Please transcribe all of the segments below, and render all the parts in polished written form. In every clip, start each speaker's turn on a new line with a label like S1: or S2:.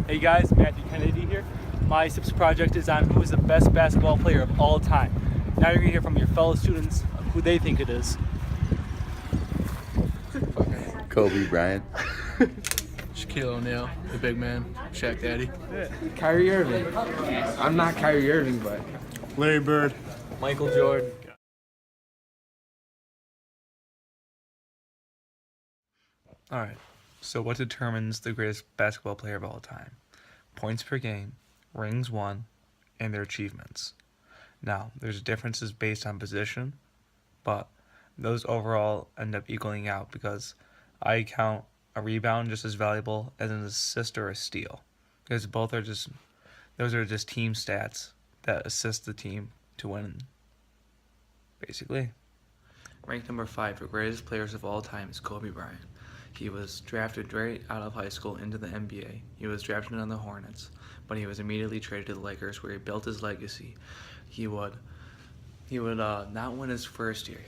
S1: Hey guys, Matthew Kennedy here. My SIPS project is on who is the best basketball player of all time. Now you're going to hear from your fellow students who they think it is.
S2: Kobe Bryant.
S3: Shaquille O'Neal, the big man, Shaq Daddy.
S4: Kyrie Irving. I'm not Kyrie Irving, but
S3: Larry Bird.
S1: Michael Jordan.
S5: Alright, so what determines the greatest basketball player of all time? Points per game, rings won, and their achievements. Now, there's differences based on position, but those overall end up equaling out because I count a rebound just as valuable as an assist or a steal. Because those are just team stats that assist the team to win, basically. Ranked number 5 for greatest players of all time is Kobe Bryant. He was drafted right out of high school into the NBA. He was drafted on the Hornets, but he was immediately traded to the Lakers, where he built his legacy. He would not win his first year.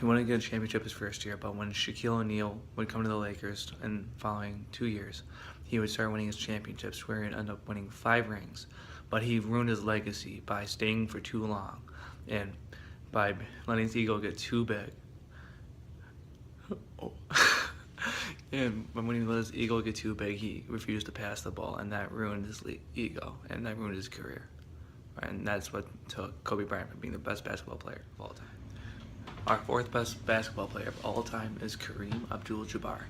S5: He wouldn't get a championship his first year, but when Shaquille O'Neal would come to the Lakers in following 2 years, he would start winning his championships, where he'd end up winning 5 rings. But he ruined his legacy by staying for too long and by letting his ego get too big. And when he let his ego get too big, he refused to pass the ball, and that ruined his ego, and that ruined his career. And that's what took Kobe Bryant from being the best basketball player of all time. Our 4th best basketball player of all time is Kareem Abdul-Jabbar.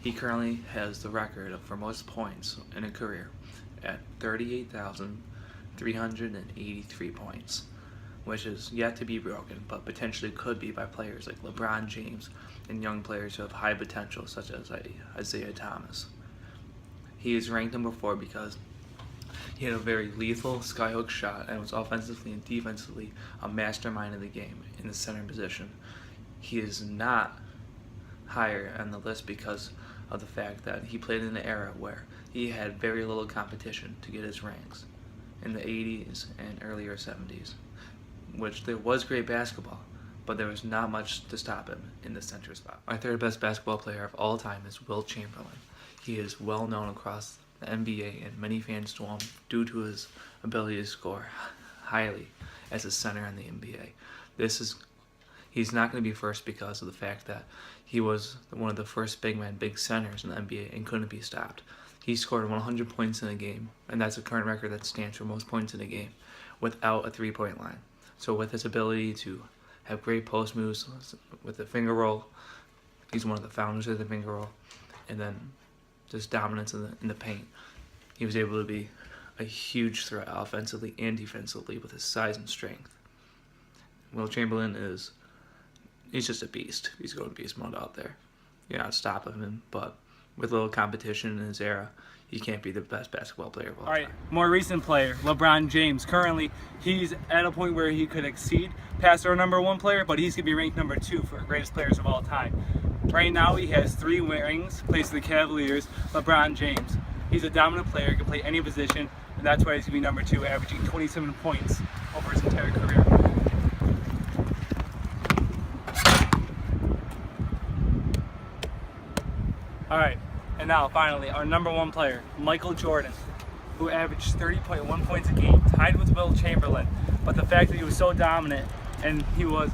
S5: He currently has the record for most points in a career at 38,383 points, which is yet to be broken, but potentially could be by players like LeBron James and young players who have high potential, such as Isaiah Thomas. He is ranked number 4 because he had a very lethal skyhook shot and was offensively and defensively a mastermind of the game in the center position. He is not higher on the list because of the fact that he played in an era where he had very little competition to get his ranks in the 80s and earlier 70s, which there was great basketball, but there was not much to stop him in the center spot. My 3rd best basketball player of all time is Wilt Chamberlain. He is well known across the NBA, and many fans know him due to his ability to score highly as a center in the NBA. He's not going to be first because of the fact that he was one of the first big centers in the NBA and couldn't be stopped. He scored 100 points in a game, and that's a current record that stands for most points in a game without a 3-point line. So with his ability to have great post moves with the finger roll, he's one of the founders of the finger roll, and then just dominance in the paint. He was able to be a huge threat offensively and defensively with his size and strength. Wilt Chamberlain he's just a beast. He's going beast mode out there. You're not stopping him, but with little competition in his era, he can't be the best basketball player of all time.
S1: Alright, more recent player, LeBron James. Currently, he's at a point where he could exceed past our number 1 player, but he's going to be ranked number 2 for greatest players of all time. Right now, he has 3 rings, plays for the Cavaliers. LeBron James. He's a dominant player, can play any position, and that's why he's going to be number 2, averaging 27 points over his entire career. Alright, and now finally, our number 1 player, Michael Jordan, who averaged 30.1 points a game, tied with Wilt Chamberlain. But the fact that he was so dominant and he was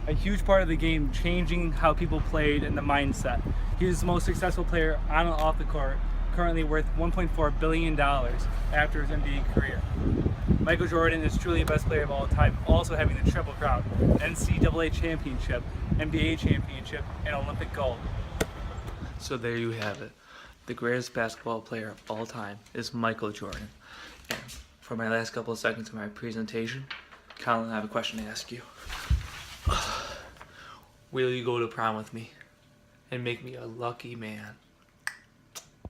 S1: a huge part of the game, changing how people played and the mindset. He was the most successful player on and off the court, currently worth $1.4 billion after his NBA career. Michael Jordan is truly the best player of all time, also having the triple crown: NCAA championship, NBA championship, and Olympic gold.
S5: So there you have it. The greatest basketball player of all time is Michael Jordan. And for my last couple of seconds of my presentation, Colin, I have a question to ask you. Will you go to prom with me and make me a lucky man?